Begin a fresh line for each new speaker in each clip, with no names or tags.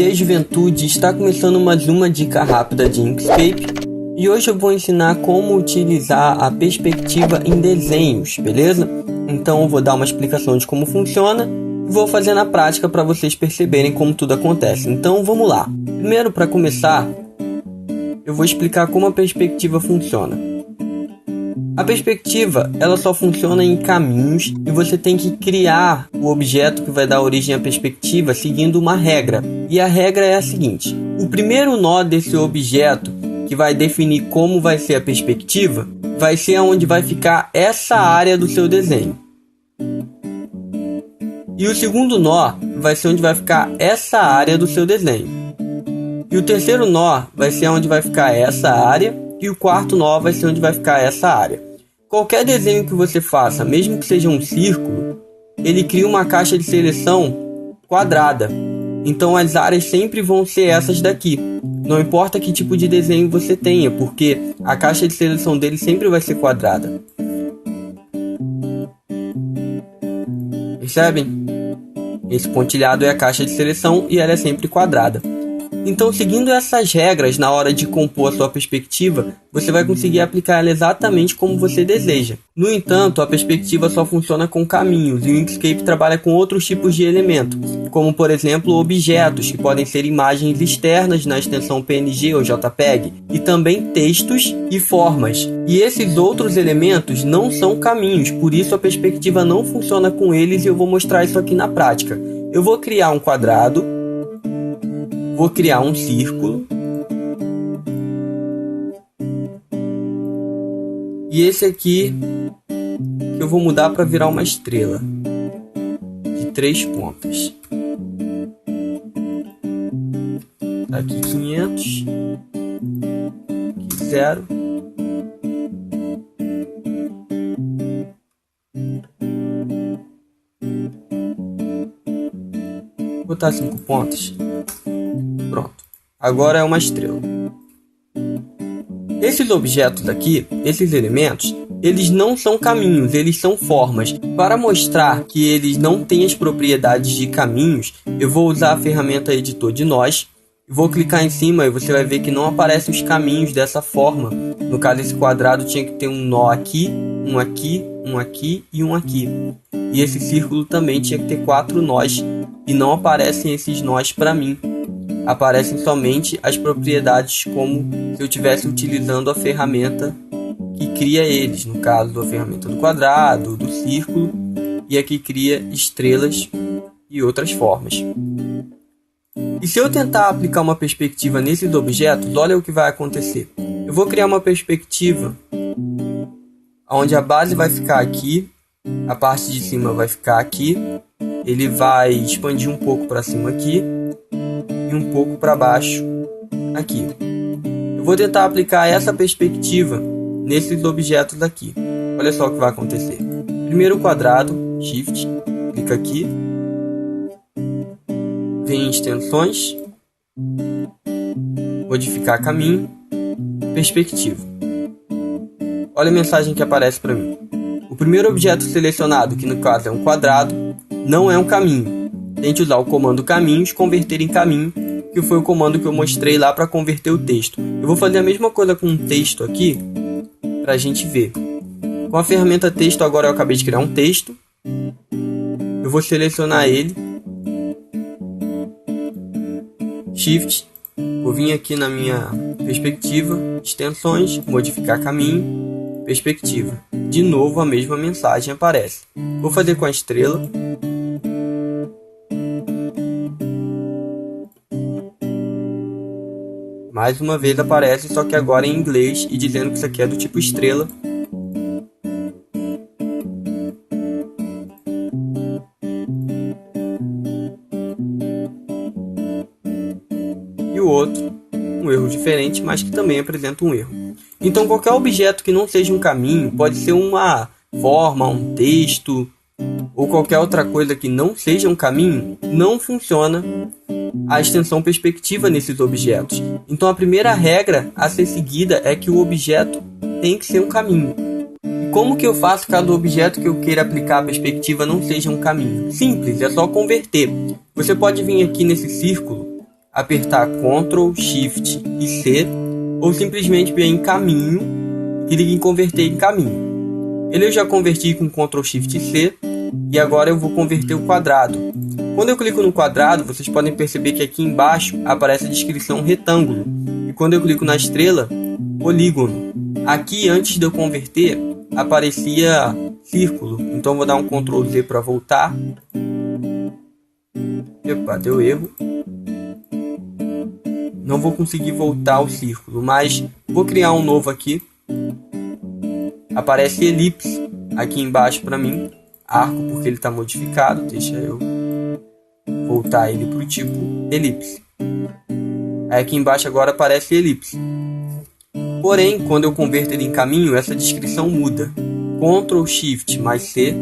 E aí, juventude, está começando mais uma dica rápida de Inkscape e hoje eu vou ensinar como utilizar a perspectiva em desenhos, beleza? Então eu vou dar uma explicação de como funciona e vou fazer na prática para vocês perceberem como tudo acontece. Então vamos lá. Primeiro, para começar, eu vou explicar como a perspectiva funciona. A perspectiva, ela só funciona em caminhos e você tem que criar o objeto que vai dar origem à perspectiva seguindo uma regra. E a regra é a seguinte: o primeiro nó desse objeto, que vai definir como vai ser a perspectiva, vai ser onde vai ficar essa área do seu desenho. E o segundo nó vai ser onde vai ficar essa área do seu desenho. E o terceiro nó vai ser onde vai ficar essa área. E o quarto nó vai ser onde vai ficar essa área. Qualquer desenho que você faça, mesmo que seja um círculo, ele cria uma caixa de seleção quadrada. Então as áreas sempre vão ser essas daqui. Não importa que tipo de desenho você tenha, porque a caixa de seleção dele sempre vai ser quadrada. Percebem? Esse pontilhado é a caixa de seleção e ela é sempre quadrada. Então, seguindo essas regras na hora de compor a sua perspectiva, você vai conseguir aplicar ela exatamente como você deseja. No entanto, a perspectiva só funciona com caminhos e o Inkscape trabalha com outros tipos de elementos, como por exemplo objetos, que podem ser imagens externas na extensão PNG ou JPEG, e também textos e formas. E esses outros elementos não são caminhos, por isso a perspectiva não funciona com eles e eu vou mostrar isso aqui na prática. Eu vou criar um quadrado. Vou criar um círculo. E esse aqui que eu vou mudar para virar uma estrela de 3 pontas. Aqui 500. Aqui 0. Vou botar 5 pontas. Pronto, agora é uma estrela. Esses objetos aqui, esses elementos, eles não são caminhos, eles são formas. Para mostrar que eles não têm as propriedades de caminhos, eu vou usar a ferramenta editor de nós. Vou clicar em cima e você vai ver que não aparecem os caminhos dessa forma. No caso, esse quadrado tinha que ter um nó aqui, um aqui, um aqui e um aqui. E esse círculo também tinha que ter 4 nós. E não aparecem esses nós para mim. Aparecem somente as propriedades como se eu estivesse utilizando a ferramenta que cria eles, no caso a ferramenta do quadrado, do círculo, e aqui cria estrelas e outras formas. E se eu tentar aplicar uma perspectiva nesses objetos, olha o que vai acontecer. Eu vou criar uma perspectiva onde a base vai ficar aqui, a parte de cima vai ficar aqui, ele vai expandir um pouco para cima aqui, e um pouco para baixo aqui. Eu vou tentar aplicar essa perspectiva nesses objetos aqui. Olha só o que vai acontecer. Primeiro o quadrado, Shift, clica aqui, vem em extensões, modificar caminho, perspectiva. Olha a mensagem que aparece para mim. O primeiro objeto selecionado, que no caso é um quadrado, não é um caminho. Tente usar o comando caminhos, converter em caminho, que foi o comando que eu mostrei lá para converter o texto. Eu vou fazer a mesma coisa com um texto aqui, para a gente ver. Com a ferramenta texto, agora eu acabei de criar um texto. Eu vou selecionar ele. Shift. Vou vir aqui na minha perspectiva, extensões, modificar caminho, perspectiva. De novo a mesma mensagem aparece. Vou fazer com a estrela. Mais uma vez aparece, só que agora em inglês e dizendo que isso aqui é do tipo estrela. E o outro, um erro diferente, mas que também apresenta um erro. Então qualquer objeto que não seja um caminho, pode ser uma forma, um texto, ou qualquer outra coisa que não seja um caminho, não funciona a extensão perspectiva nesses objetos. Então a primeira regra a ser seguida é que o objeto tem que ser um caminho. E como que eu faço caso o objeto que eu queira aplicar a perspectiva não seja um caminho? Simples, é só converter. Você pode vir aqui nesse círculo apertar Ctrl, Shift e C, ou simplesmente vir em caminho, clique em converter em caminho. Ele eu já converti com Ctrl, Shift e C, e agora eu vou converter o quadrado. Quando eu clico no quadrado, vocês podem perceber que aqui embaixo aparece a descrição retângulo, e quando eu clico na estrela, polígono. Aqui, antes de eu converter, aparecia círculo, então vou dar um Ctrl Z para voltar. Epa, deu erro. Não vou conseguir voltar ao círculo, mas vou criar um novo aqui. Aparece elipse aqui embaixo para mim, arco porque ele está modificado, deixa eu voltar ele para o tipo elipse. Aí aqui embaixo agora aparece elipse. Porém, quando eu converto ele em caminho, essa descrição muda. Ctrl Shift mais C,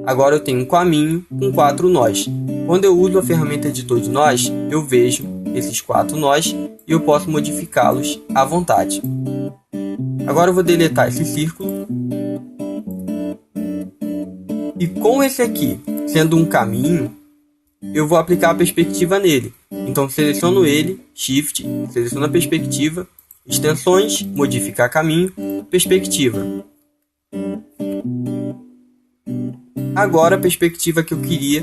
agora eu tenho um caminho com 4 nós. Quando eu uso a ferramenta editor de nós, eu vejo esses 4 nós e eu posso modificá-los à vontade. Agora eu vou deletar esse círculo. E com esse aqui sendo um caminho, eu vou aplicar a perspectiva nele. Então seleciono ele, Shift, seleciono a perspectiva, extensões, modificar caminho, perspectiva. Agora a perspectiva que eu queria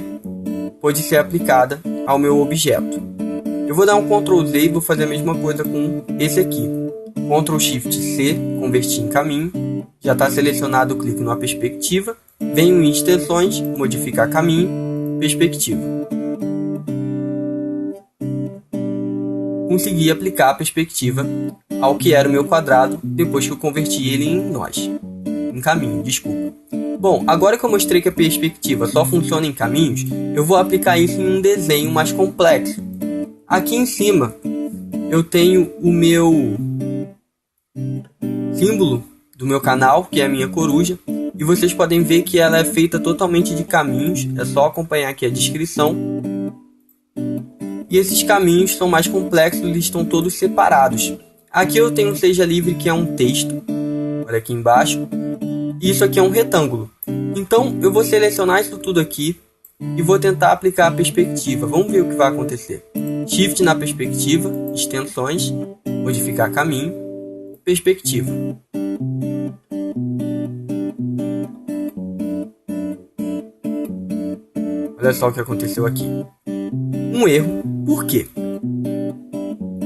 pode ser aplicada ao meu objeto. Eu vou dar um Ctrl Z e vou fazer a mesma coisa com esse aqui. Ctrl Shift C, convertir em caminho. Já está selecionado, eu clico na perspectiva. Venho em extensões, modificar caminho, perspectiva. Consegui aplicar a perspectiva ao que era o meu quadrado depois que eu converti ele em nós. Em caminho, desculpa. Bom, agora que eu mostrei que a perspectiva só funciona em caminhos, eu vou aplicar isso em um desenho mais complexo. Aqui em cima, eu tenho o meu símbolo do meu canal, que é a minha coruja, e vocês podem ver que ela é feita totalmente de caminhos, é só acompanhar aqui a descrição. E esses caminhos são mais complexos, eles estão todos separados. Aqui eu tenho um Seja Livre, que é um texto, olha aqui embaixo, e isso aqui é um retângulo. Então eu vou selecionar isso tudo aqui e vou tentar aplicar a perspectiva. Vamos ver o que vai acontecer. Shift na perspectiva, extensões, modificar caminho, perspectiva. Olha só o que aconteceu aqui. Um erro. Por quê?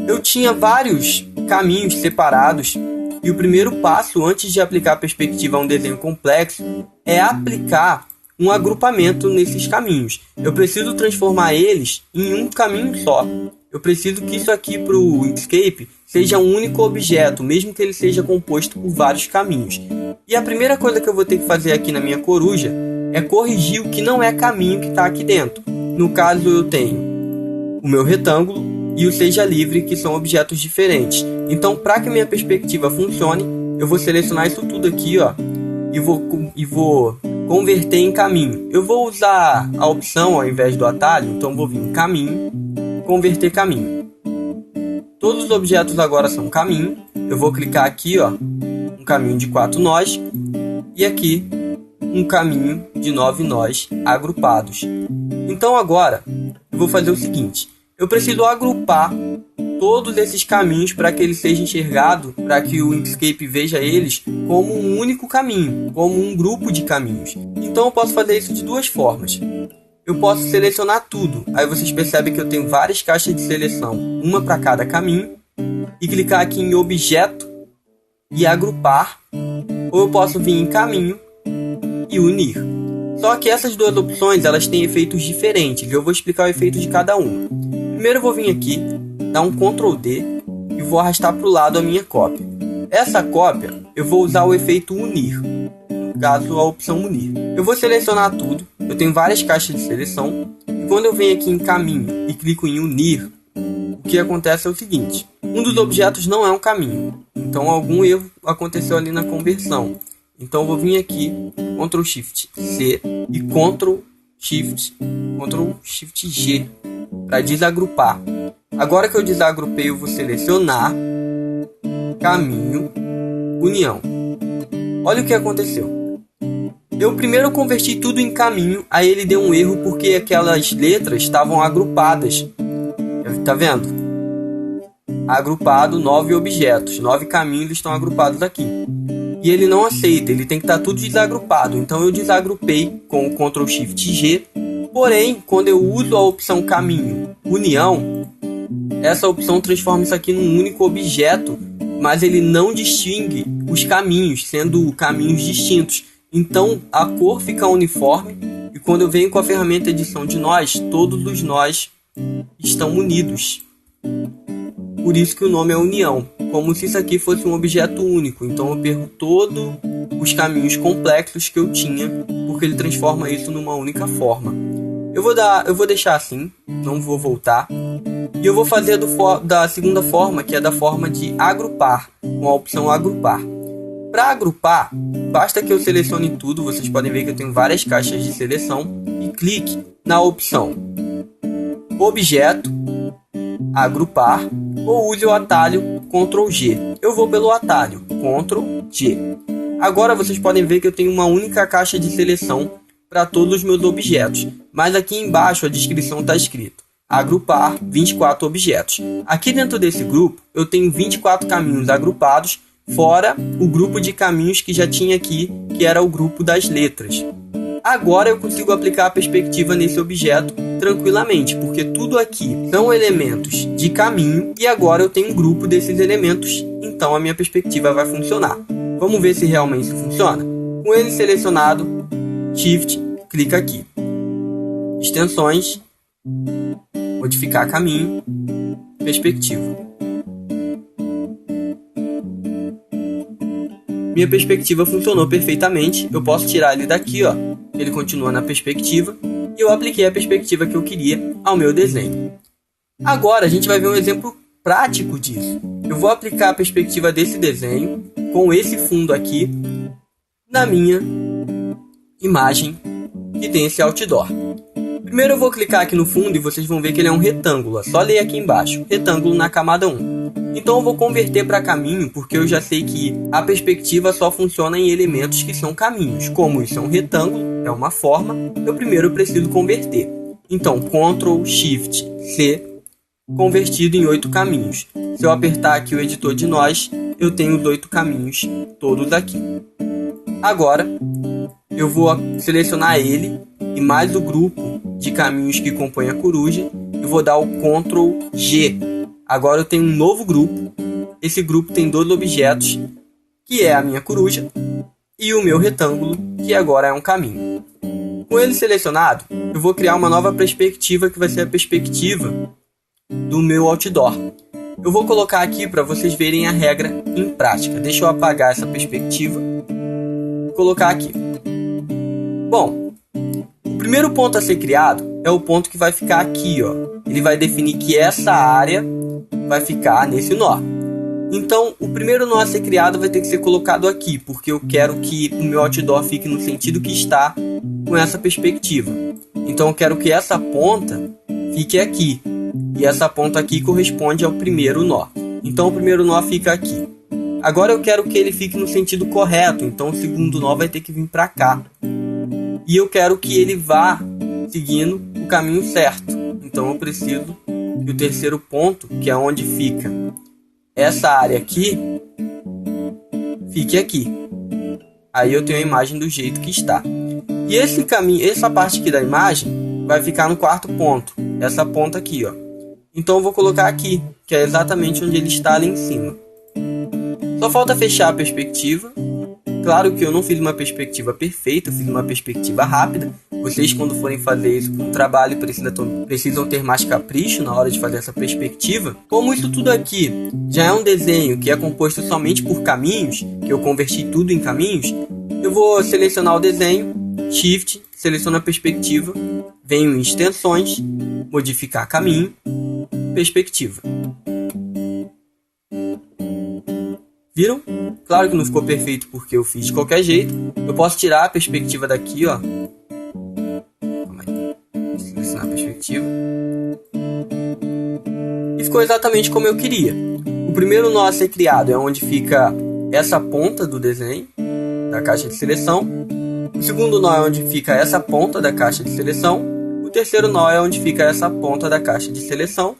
Eu tinha vários caminhos separados e o primeiro passo antes de aplicar a perspectiva a um desenho complexo é aplicar um agrupamento nesses caminhos. Eu preciso transformar eles em um caminho só. Eu preciso que isso aqui para o Inkscape seja um único objeto, mesmo que ele seja composto por vários caminhos. E a primeira coisa que eu vou ter que fazer aqui na minha coruja é corrigir o que não é caminho que está aqui dentro. No caso, eu tenho o meu retângulo e o Seja Livre, que são objetos diferentes. Então, para que a minha perspectiva funcione, eu vou selecionar isso tudo aqui, ó, e vou converter em caminho. Eu vou usar a opção ao invés do atalho, então vou vir em caminho, converter caminho. Todos os objetos agora são caminho. Eu vou clicar aqui, ó, um caminho de 4 nós e aqui um caminho de 9 nós agrupados. Então agora eu vou fazer o seguinte: eu preciso agrupar todos esses caminhos para que ele seja enxergado, para que o Inkscape veja eles como um único caminho, como um grupo de caminhos. Então eu posso fazer isso de duas formas. Eu posso selecionar tudo, aí vocês percebem que eu tenho várias caixas de seleção, uma para cada caminho, e clicar aqui em objeto e agrupar, ou eu posso vir em caminho e unir. Só que essas duas opções elas têm efeitos diferentes, eu vou explicar o efeito de cada uma. Primeiro eu vou vir aqui, dar um Ctrl D e vou arrastar para o lado a minha cópia. Essa cópia eu vou usar o efeito unir, no caso a opção unir. Eu vou selecionar tudo, eu tenho várias caixas de seleção, e quando eu venho aqui em caminho e clico em unir, o que acontece é o seguinte: um dos objetos não é um caminho, então algum erro aconteceu ali na conversão. Então eu vou vir aqui, Ctrl Shift C e Ctrl Shift G para desagrupar. Agora que eu desagrupei, eu vou selecionar caminho, união. Olha o que aconteceu. Eu primeiro converti tudo em caminho, aí ele deu um erro porque aquelas letras estavam agrupadas. Tá vendo? Agrupado 9 objetos, 9 caminhos estão agrupados aqui. E ele não aceita, ele tem que estar tudo desagrupado. Então eu desagrupei com o Ctrl Shift G. Porém, quando eu uso a opção caminho união, essa opção transforma isso aqui num único objeto, mas ele não distingue os caminhos, sendo caminhos distintos. Então a cor fica uniforme e quando eu venho com a ferramenta edição de nós, todos os nós estão unidos. Por isso que o nome é união, como se isso aqui fosse um objeto único. Então eu perco todos os caminhos complexos que eu tinha, porque ele transforma isso numa única forma. Eu vou deixar assim, não vou voltar. E eu vou fazer da segunda forma, que é da forma de agrupar, com a opção agrupar. Para agrupar, basta que eu selecione tudo, vocês podem ver que eu tenho várias caixas de seleção, e clique na opção Objeto, Agrupar, ou use o atalho Ctrl G. Eu vou pelo atalho Ctrl G. Agora vocês podem ver que eu tenho uma única caixa de seleção para todos os meus objetos, mas aqui embaixo a descrição está escrito agrupar 24 objetos. Aqui dentro desse grupo eu tenho 24 caminhos agrupados, fora o grupo de caminhos que já tinha aqui, que era o grupo das letras. Agora eu consigo aplicar a perspectiva nesse objeto tranquilamente, porque tudo aqui são elementos de caminho e agora eu tenho um grupo desses elementos, então a minha perspectiva vai funcionar. Vamos ver se realmente isso funciona? Com ele selecionado, Shift, clica aqui. Extensões, modificar caminho, perspectiva. Minha perspectiva funcionou perfeitamente. Eu posso tirar ele daqui, ó. Ele continua na perspectiva. E eu apliquei a perspectiva que eu queria ao meu desenho. Agora a gente vai ver um exemplo prático disso. Eu vou aplicar a perspectiva desse desenho com esse fundo aqui na minha imagem que tem esse outdoor. Primeiro eu vou clicar aqui no fundo e vocês vão ver que ele é um retângulo. É só ler aqui embaixo, retângulo na camada 1. Então eu vou converter para caminho, porque eu já sei que a perspectiva só funciona em elementos que são caminhos. Como isso é um retângulo, é uma forma, eu primeiro preciso converter. Então Ctrl Shift C, convertido em 8 caminhos. Se eu apertar aqui o editor de nós, eu tenho os 8 caminhos todos aqui. Agora eu vou selecionar ele e mais o grupo de caminhos que compõe a coruja e vou dar o Ctrl G. Agora eu tenho um novo grupo. Esse grupo tem 2 objetos, que é a minha coruja e o meu retângulo, que agora é um caminho. Com ele selecionado, eu vou criar uma nova perspectiva, que vai ser a perspectiva do meu outdoor. Eu vou colocar aqui para vocês verem a regra em prática. Deixa eu apagar essa perspectiva e colocar aqui. Bom, o primeiro ponto a ser criado é o ponto que vai ficar aqui, ó. Ele vai definir que essa área vai ficar nesse nó. Então, o primeiro nó a ser criado vai ter que ser colocado aqui, porque eu quero que o meu outdoor fique no sentido que está com essa perspectiva. Então, eu quero que essa ponta fique aqui. E essa ponta aqui corresponde ao primeiro nó. Então, o primeiro nó fica aqui. Agora, eu quero que ele fique no sentido correto. Então, o segundo nó vai ter que vir para cá. E eu quero que ele vá seguindo o caminho certo. Então, eu preciso que o terceiro ponto, que é onde fica essa área aqui, fique aqui. Aí eu tenho a imagem do jeito que está. E esse caminho, essa parte aqui da imagem vai ficar no quarto ponto, essa ponta aqui, ó. Então eu vou colocar aqui, que é exatamente onde ele está ali em cima. Só falta fechar a perspectiva. Claro que eu não fiz uma perspectiva perfeita, eu fiz uma perspectiva rápida. Vocês, quando forem fazer isso com trabalho, precisam ter mais capricho na hora de fazer essa perspectiva. Como isso tudo aqui já é um desenho que é composto somente por caminhos, que eu converti tudo em caminhos, eu vou selecionar o desenho, Shift, seleciono a perspectiva, venho em extensões, modificar caminho, perspectiva. Viram? Claro que não ficou perfeito porque eu fiz de qualquer jeito. Eu posso tirar a perspectiva daqui, ó. Calma aí. Selecionar a perspectiva. E ficou exatamente como eu queria. O primeiro nó a ser criado é onde fica essa ponta do desenho, da caixa de seleção. O segundo nó é onde fica essa ponta da caixa de seleção. O terceiro nó é onde fica essa ponta da caixa de seleção.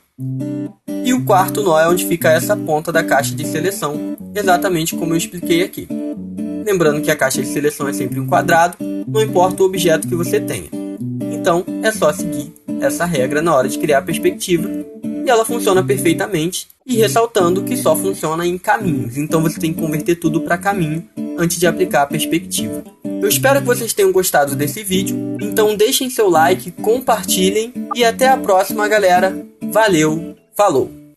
E o quarto nó é onde fica essa ponta da caixa de seleção, exatamente como eu expliquei aqui. Lembrando que a caixa de seleção é sempre um quadrado, não importa o objeto que você tenha. Então, é só seguir essa regra na hora de criar a perspectiva, e ela funciona perfeitamente, e ressaltando que só funciona em caminhos, então você tem que converter tudo para caminho antes de aplicar a perspectiva. Eu espero que vocês tenham gostado desse vídeo, então deixem seu like, compartilhem, e até a próxima, galera. Valeu, falou!